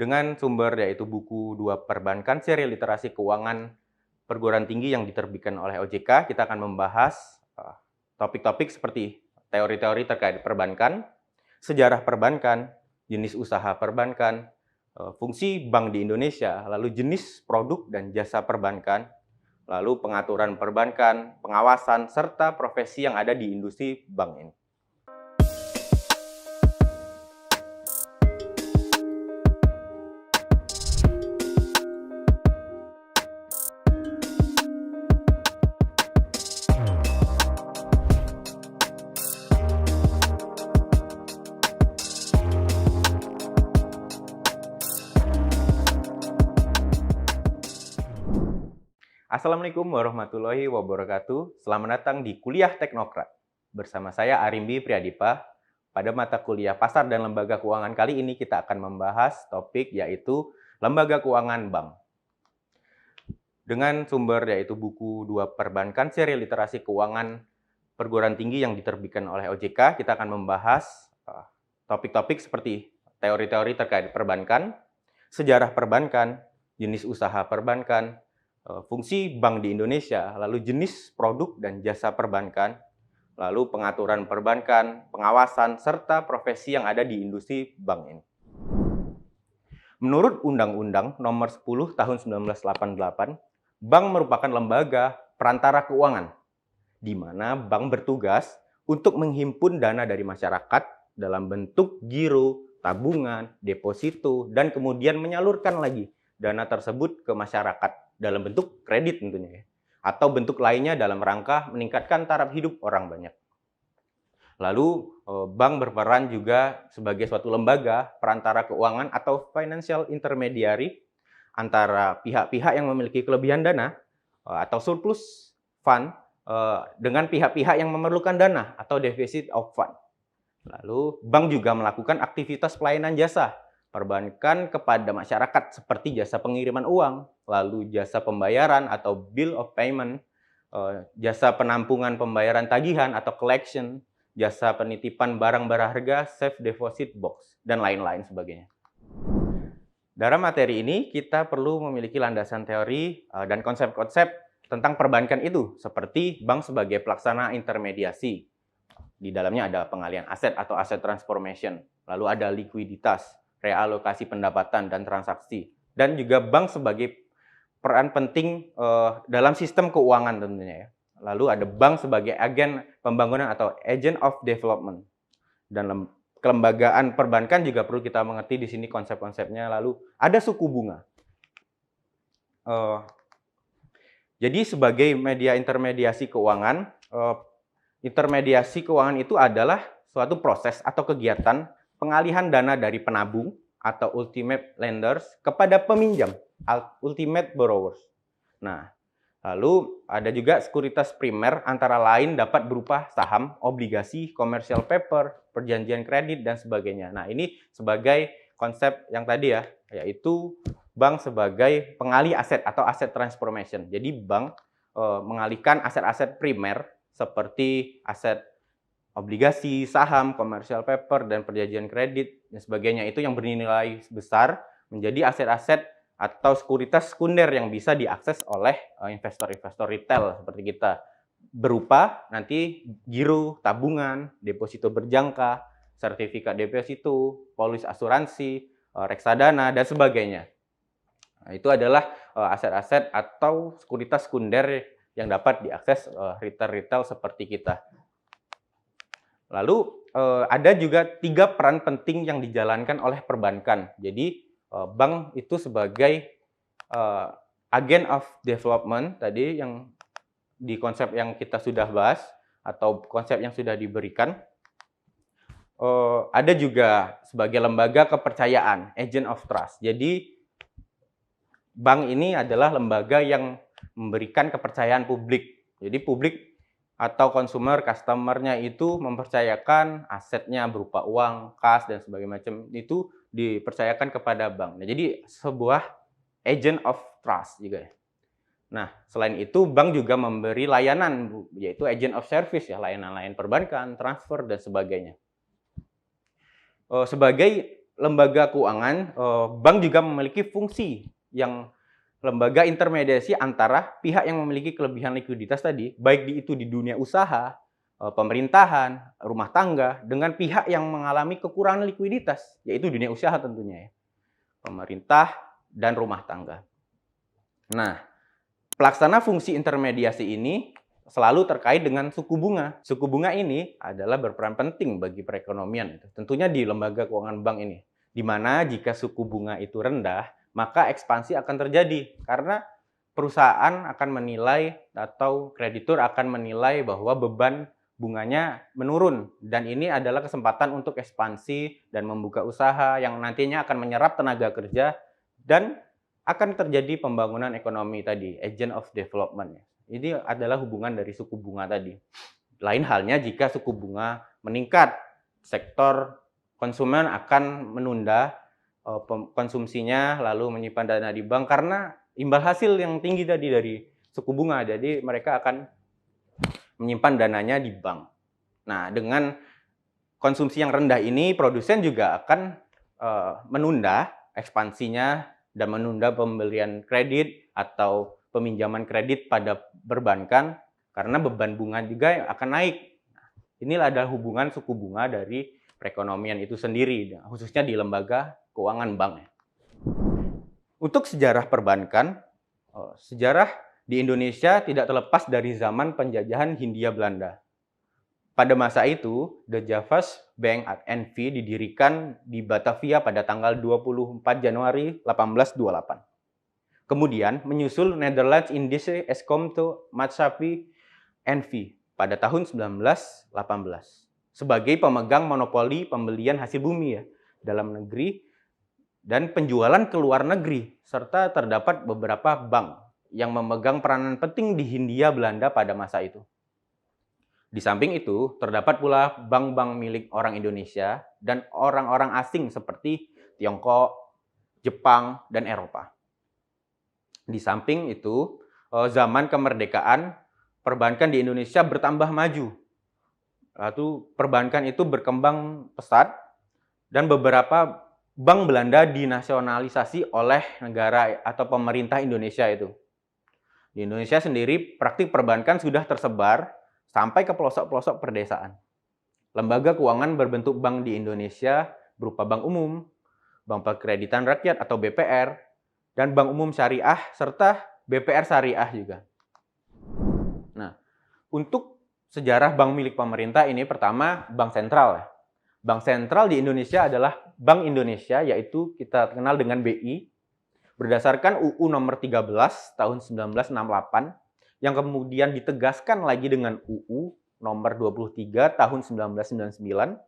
dengan sumber yaitu buku 2 Perbankan Seri Literasi Keuangan Perguruan Tinggi yang diterbitkan oleh OJK. Kita akan membahas topik-topik seperti teori-teori terkait perbankan, sejarah perbankan, jenis usaha perbankan, fungsi bank di Indonesia, lalu jenis produk dan jasa perbankan, lalu pengaturan perbankan, pengawasan, serta profesi yang ada di industri bank ini. Assalamualaikum warahmatullahi wabarakatuh. Selamat datang di Kuliah Teknokrat. Bersama saya Arimbi Priyadipa. Pada mata kuliah Pasar dan Lembaga Keuangan kali ini kita akan membahas topik yaitu Lembaga Keuangan Bank. Dengan sumber yaitu buku 2 Perbankan Seri Literasi Keuangan Perguruan Tinggi yang diterbitkan oleh OJK, kita akan membahas topik-topik seperti teori-teori terkait perbankan, sejarah perbankan, jenis usaha perbankan, fungsi bank di Indonesia, lalu jenis produk dan jasa perbankan, lalu pengaturan perbankan, pengawasan, serta profesi yang ada di industri bank ini. Menurut Undang-Undang Nomor 10 Tahun 1988, bank merupakan lembaga perantara keuangan, di mana bank bertugas untuk menghimpun dana dari masyarakat dalam bentuk giro, tabungan, deposito, dan kemudian menyalurkan lagi dana tersebut ke masyarakat dalam bentuk kredit tentunya ya, atau bentuk lainnya dalam rangka meningkatkan taraf hidup orang banyak. Lalu bank berperan juga sebagai suatu lembaga perantara keuangan atau financial intermediary antara pihak-pihak yang memiliki kelebihan dana atau surplus fund dengan pihak-pihak yang memerlukan dana atau deficit of fund. Lalu bank juga melakukan aktivitas pelayanan jasa perbankan kepada masyarakat seperti jasa pengiriman uang, lalu jasa pembayaran atau bill of payment, jasa penampungan pembayaran tagihan atau collection, jasa penitipan barang berharga, safe deposit box, dan lain-lain sebagainya. Dalam materi ini kita perlu memiliki landasan teori dan konsep-konsep tentang perbankan itu, seperti bank sebagai pelaksana intermediasi. Di dalamnya ada pengalihan aset atau asset transformation, lalu ada likuiditas, realokasi pendapatan dan transaksi, dan juga bank sebagai peran penting dalam sistem keuangan tentunya ya. Lalu ada bank sebagai agen pembangunan atau agent of development. Dan kelembagaan perbankan juga perlu kita mengerti di sini konsep-konsepnya. Lalu ada suku bunga. Jadi sebagai media intermediasi keuangan itu adalah suatu proses atau kegiatan pengalihan dana dari penabung atau ultimate lenders kepada peminjam, ultimate borrowers. Nah, lalu ada juga sekuritas primer antara lain dapat berupa saham, obligasi, commercial paper, perjanjian kredit, dan sebagainya. Nah, ini sebagai konsep yang tadi ya, yaitu bank sebagai pengalih aset atau asset transformation. Jadi bank mengalihkan aset-aset primer seperti aset obligasi, saham, commercial paper, dan perjanjian kredit, dan sebagainya itu yang bernilai besar menjadi aset-aset atau sekuritas sekunder yang bisa diakses oleh investor-investor retail seperti kita. Berupa nanti giro, tabungan, deposito berjangka, sertifikat deposito, polis asuransi, reksadana, dan sebagainya. Nah, itu adalah aset-aset atau sekuritas sekunder yang dapat diakses retail-retail seperti kita. Lalu ada juga 3 peran penting yang dijalankan oleh perbankan. Jadi bank itu sebagai agent of development tadi yang di konsep yang kita sudah bahas atau konsep yang sudah diberikan. Ada juga sebagai lembaga kepercayaan, agent of trust. Jadi bank ini adalah lembaga yang memberikan kepercayaan publik. Jadi publik atau consumer, customer-nya itu mempercayakan asetnya berupa uang, kas, dan sebagainya macam itu dipercayakan kepada bank. Nah, jadi sebuah agent of trust juga ya. Nah, selain itu bank juga memberi layanan, yaitu agent of service ya, layanan-layanan perbankan, transfer, dan sebagainya. Sebagai lembaga keuangan, bank juga memiliki fungsi yang lembaga intermediasi antara pihak yang memiliki kelebihan likuiditas tadi, baik itu di dunia usaha, pemerintahan, rumah tangga, dengan pihak yang mengalami kekurangan likuiditas, yaitu dunia usaha tentunya ya, pemerintah dan rumah tangga. Nah, pelaksana fungsi intermediasi ini selalu terkait dengan suku bunga. Suku bunga ini adalah berperan penting bagi perekonomian, tentunya di lembaga keuangan bank ini. Di mana jika suku bunga itu rendah, maka ekspansi akan terjadi karena perusahaan akan menilai atau kreditur akan menilai bahwa beban bunganya menurun, dan ini adalah kesempatan untuk ekspansi dan membuka usaha yang nantinya akan menyerap tenaga kerja dan akan terjadi pembangunan ekonomi tadi, agent of development. Ini adalah hubungan dari suku bunga tadi. Lain halnya jika suku bunga meningkat, sektor konsumen akan menunda konsumsinya lalu menyimpan dana di bank karena imbal hasil yang tinggi tadi dari suku bunga. Jadi mereka akan menyimpan dananya di bank. Nah, dengan konsumsi yang rendah ini, produsen juga akan menunda ekspansinya dan menunda pembelian kredit atau peminjaman kredit pada perbankan karena beban bunga juga akan naik. Nah, inilah adalah hubungan suku bunga dari perekonomian itu sendiri, khususnya di lembaga keuangan bank. Untuk sejarah perbankan, sejarah di Indonesia tidak terlepas dari zaman penjajahan Hindia Belanda. Pada masa itu, The Javas Bank at NV didirikan di Batavia pada tanggal 24 Januari 1828. Kemudian menyusul Netherlands Indische Eskomte Maatschappij NV pada tahun 1918 sebagai pemegang monopoli pembelian hasil bumi ya, dalam negeri dan penjualan ke luar negeri, serta terdapat beberapa bank yang memegang peranan penting di Hindia Belanda pada masa itu. Di samping itu, terdapat pula bank-bank milik orang Indonesia dan orang-orang asing seperti Tiongkok, Jepang, dan Eropa. Di samping itu, zaman kemerdekaan, perbankan di Indonesia bertambah maju. Lalu perbankan itu berkembang pesat dan beberapa bank Belanda dinasionalisasi oleh negara atau pemerintah Indonesia itu. Di Indonesia sendiri, praktik perbankan sudah tersebar sampai ke pelosok-pelosok perdesaan. Lembaga keuangan berbentuk bank di Indonesia berupa bank umum, bank perkreditan rakyat atau BPR, dan bank umum syariah, serta BPR syariah juga. Nah, untuk sejarah bank milik pemerintah ini pertama bank sentral. Bank sentral di Indonesia adalah Bank Indonesia, yaitu kita kenal dengan BI, berdasarkan UU nomor 13 tahun 1968, yang kemudian ditegaskan lagi dengan UU nomor 23 tahun 1999.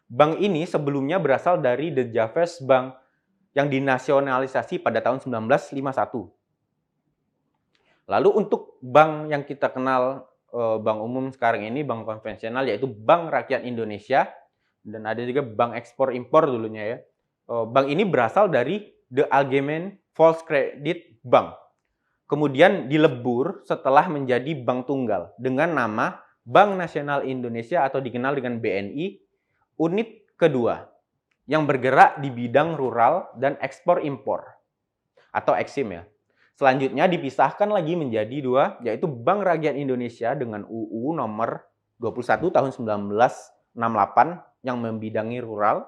Bank ini sebelumnya berasal dari The Javas Bank yang dinasionalisasi pada tahun 1951. Lalu untuk bank yang kita kenal bank umum sekarang ini, bank konvensional, yaitu Bank Rakyat Indonesia, dan ada juga bank ekspor impor dulunya ya. Bank ini berasal dari The Algemeen Volkskrediet Bank. Kemudian dilebur setelah menjadi bank tunggal dengan nama Bank Nasional Indonesia atau dikenal dengan BNI, unit kedua yang bergerak di bidang rural dan ekspor impor atau Eksim ya. Selanjutnya dipisahkan lagi menjadi dua, yaitu Bank Rakyat Indonesia dengan UU nomor 21 tahun 1968 yang membidangi rural,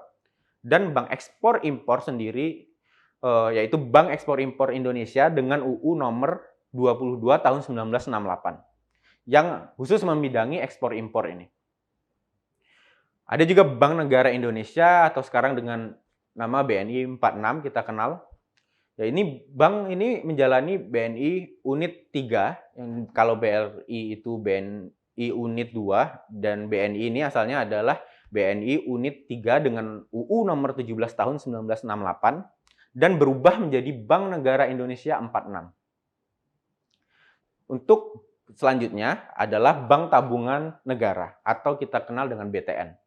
dan Bank Ekspor Impor sendiri yaitu Bank Ekspor Impor Indonesia dengan UU nomor 22 tahun 1968 yang khusus membidangi ekspor impor ini. Ada juga Bank Negara Indonesia atau sekarang dengan nama BNI 46 kita kenal. Ya, ini bank ini menjalani BNI unit 3, yang kalau BRI itu BNI unit 2 dan BNI ini asalnya adalah BNI unit 3 dengan UU nomor 17 tahun 1968 dan berubah menjadi Bank Negara Indonesia 46. Untuk selanjutnya adalah Bank Tabungan Negara atau kita kenal dengan BTN.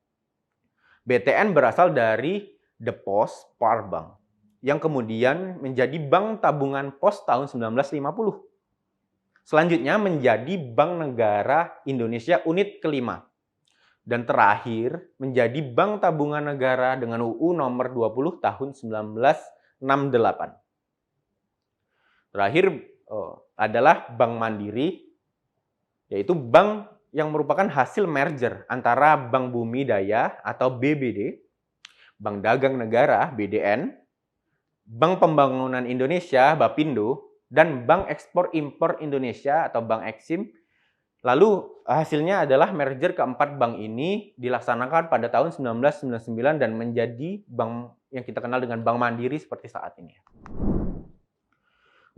BTN berasal dari The Post Par Bank yang kemudian menjadi Bank Tabungan Pos tahun 1950. Selanjutnya menjadi Bank Negara Indonesia unit kelima. Dan terakhir menjadi Bank Tabungan Negara dengan UU nomor 20 tahun 1968. Terakhir adalah Bank Mandiri, yaitu bank yang merupakan hasil merger antara Bank Bumi Daya atau BBD, Bank Dagang Negara BDN, Bank Pembangunan Indonesia Bapindo, dan Bank Ekspor Impor Indonesia atau Bank Eksim. Lalu hasilnya adalah merger keempat bank ini dilaksanakan pada tahun 1999 dan menjadi bank yang kita kenal dengan Bank Mandiri seperti saat ini.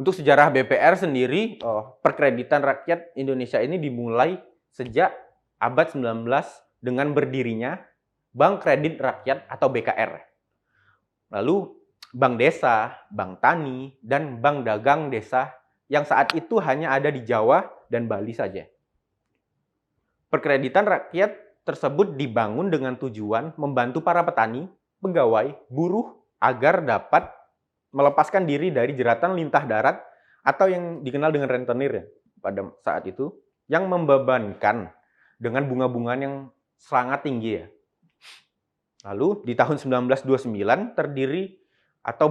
Untuk sejarah BPR sendiri, perkreditan rakyat Indonesia ini dimulai sejak abad 19 dengan berdirinya Bank Kredit Rakyat atau BKR. Lalu Bank Desa, Bank Tani, dan Bank Dagang Desa yang saat itu hanya ada di Jawa dan Bali saja. Perkreditan rakyat tersebut dibangun dengan tujuan membantu para petani, pegawai, buruh agar dapat melepaskan diri dari jeratan lintah darat atau yang dikenal dengan rentenir ya, pada saat itu, yang membebankan dengan bunga-bungaan yang sangat tinggi ya. Lalu di tahun 1929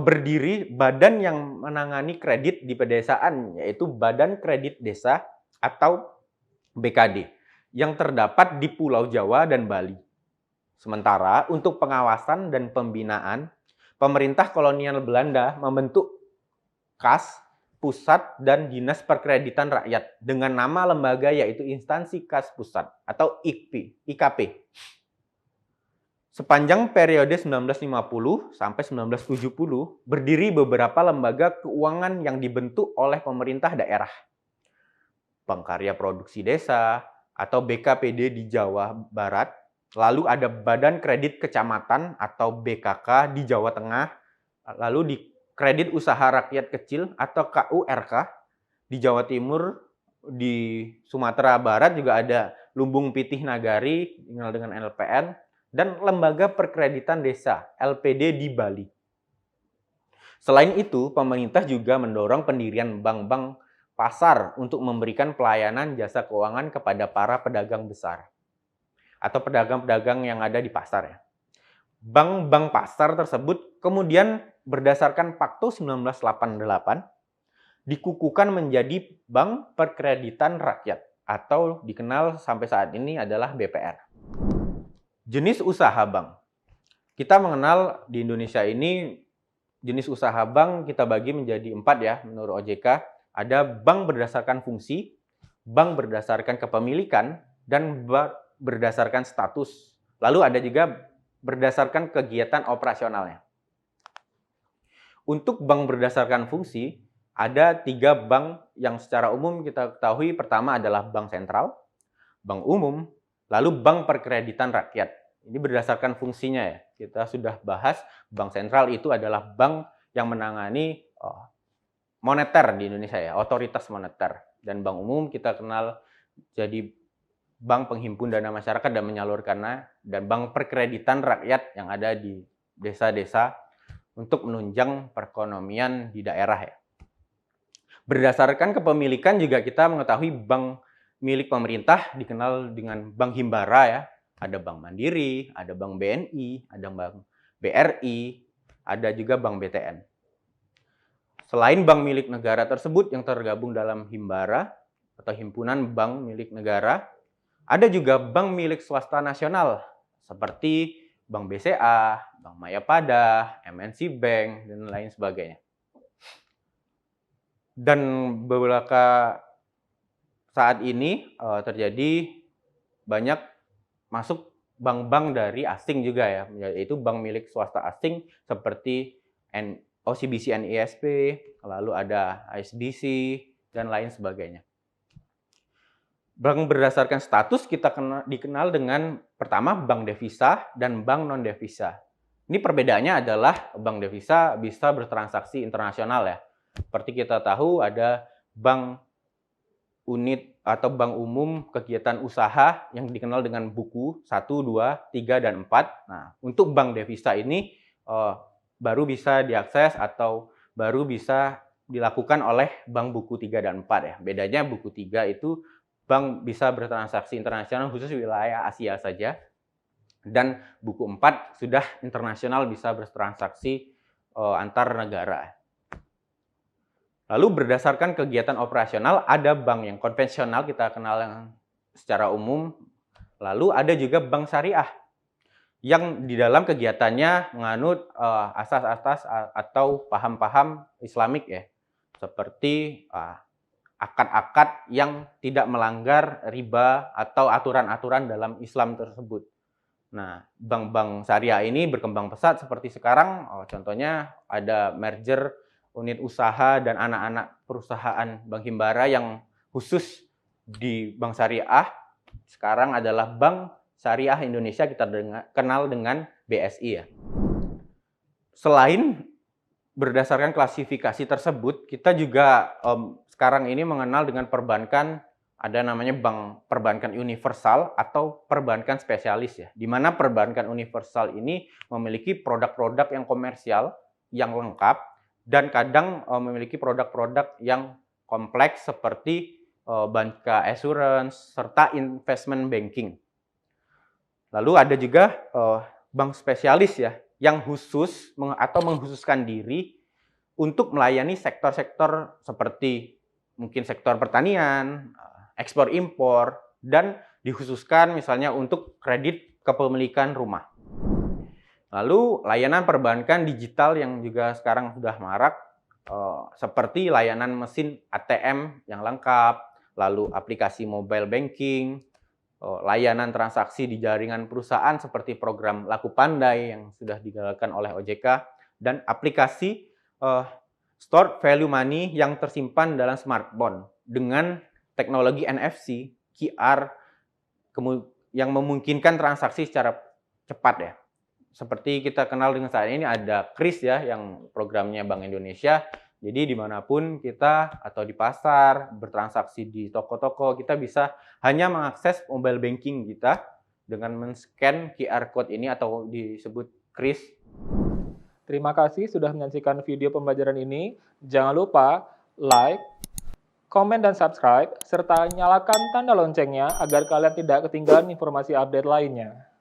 berdiri badan yang menangani kredit di pedesaan, yaitu Badan Kredit Desa atau BKD, yang terdapat di Pulau Jawa dan Bali. Sementara untuk pengawasan dan pembinaan, pemerintah kolonial Belanda membentuk Kas, Pusat, dan Dinas Perkreditan Rakyat dengan nama lembaga yaitu Instansi Kas Pusat atau IKP. Sepanjang periode 1950 sampai 1970 berdiri beberapa lembaga keuangan yang dibentuk oleh pemerintah daerah. Bank Karya Produksi Desa atau BKPD di Jawa Barat. Lalu ada Badan Kredit Kecamatan atau BKK di Jawa Tengah. Lalu di Kredit Usaha Rakyat Kecil atau KURK di Jawa Timur. Di Sumatera Barat juga ada Lumbung Pitih Nagari dikenal dengan LPN. Dan Lembaga Perkreditan Desa LPD di Bali. Selain itu, pemerintah juga mendorong pendirian bank-bank pasar untuk memberikan pelayanan jasa keuangan kepada para pedagang besar atau pedagang-pedagang yang ada di pasar ya. Bank-bank pasar tersebut kemudian berdasarkan Pakto 1988 dikukuhkan menjadi Bank Perkreditan Rakyat atau dikenal sampai saat ini adalah BPR. Jenis usaha bank. Kita mengenal di Indonesia ini jenis usaha bank kita bagi menjadi 4 ya menurut OJK. Ada bank berdasarkan fungsi, bank berdasarkan kepemilikan, dan berdasarkan status. Lalu ada juga berdasarkan kegiatan operasionalnya. Untuk bank berdasarkan fungsi, ada 3 bank yang secara umum kita ketahui. Pertama adalah bank sentral, bank umum, lalu bank perkreditan rakyat. Ini berdasarkan fungsinya ya. Kita sudah bahas bank sentral itu adalah bank yang menangani moneter di Indonesia ya, otoritas moneter. Dan bank umum kita kenal jadi bank penghimpun dana masyarakat dan menyalurkannya, dan bank perkreditan rakyat yang ada di desa-desa untuk menunjang perekonomian di daerah ya. Berdasarkan kepemilikan juga kita mengetahui bank milik pemerintah dikenal dengan Bank Himbara ya. Ada Bank Mandiri, ada Bank BNI, ada Bank BRI, ada juga Bank BTN. Selain bank milik negara tersebut yang tergabung dalam Himbara atau Himpunan Bank Milik Negara, ada juga bank milik swasta nasional seperti Bank BCA, Bank Mayapada, MNC Bank, dan lain sebagainya. Dan beberapa saat ini terjadi banyak masuk bank-bank dari asing juga ya, yaitu bank milik swasta asing seperti OCBC NISP, lalu ada ISBC, dan lain sebagainya. Bank berdasarkan status kita dikenal dengan pertama bank devisa dan bank non-devisa. Ini perbedaannya adalah bank devisa bisa bertransaksi internasional ya. Seperti kita tahu ada bank unit atau bank umum kegiatan usaha yang dikenal dengan buku 1, 2, 3, dan 4. Nah, untuk bank devisa ini baru bisa diakses atau baru bisa dilakukan oleh bank buku 3 dan 4 ya. Bedanya buku 3 itu bank bisa bertransaksi internasional khusus wilayah Asia saja. Dan buku 4 sudah internasional bisa bertransaksi antar negara. Lalu berdasarkan kegiatan operasional, ada bank yang konvensional kita kenal yang secara umum. Lalu ada juga bank syariah yang di dalam kegiatannya menganut asas-asas atau paham-paham Islamik ya, seperti akad-akad yang tidak melanggar riba atau aturan-aturan dalam Islam tersebut. Nah, bank-bank syariah ini berkembang pesat seperti sekarang, contohnya ada merger unit usaha dan anak-anak perusahaan Bank Himbara yang khusus di bank syariah. Sekarang adalah Bank Syariah Indonesia, kita kenal dengan BSI ya. Selain berdasarkan klasifikasi tersebut, kita juga sekarang ini mengenal dengan perbankan, ada namanya bank perbankan universal atau perbankan spesialis ya. Di mana perbankan universal ini memiliki produk-produk yang komersial, yang lengkap, dan kadang memiliki produk-produk yang kompleks seperti banca assurance, serta investment banking. Lalu ada juga bank spesialis ya, yang khusus atau mengkhususkan diri untuk melayani sektor-sektor seperti mungkin sektor pertanian, ekspor impor, dan dikhususkan misalnya untuk kredit kepemilikan rumah. Lalu layanan perbankan digital yang juga sekarang sudah marak, seperti layanan mesin ATM yang lengkap, lalu aplikasi mobile banking, layanan transaksi di jaringan perusahaan seperti program Laku Pandai yang sudah digalakkan oleh OJK, dan aplikasi stored value money yang tersimpan dalam smartphone dengan teknologi NFC, QR, yang memungkinkan transaksi secara cepat ya. Seperti kita kenal dengan saat ini ada KRIS ya, yang programnya Bank Indonesia. Jadi dimanapun kita atau di pasar, bertransaksi di toko-toko, kita bisa hanya mengakses mobile banking kita dengan men-scan QR code ini atau disebut KRIS. Terima kasih sudah menyaksikan video pembelajaran ini. Jangan lupa like, komen dan subscribe, serta nyalakan tanda loncengnya agar kalian tidak ketinggalan informasi update lainnya.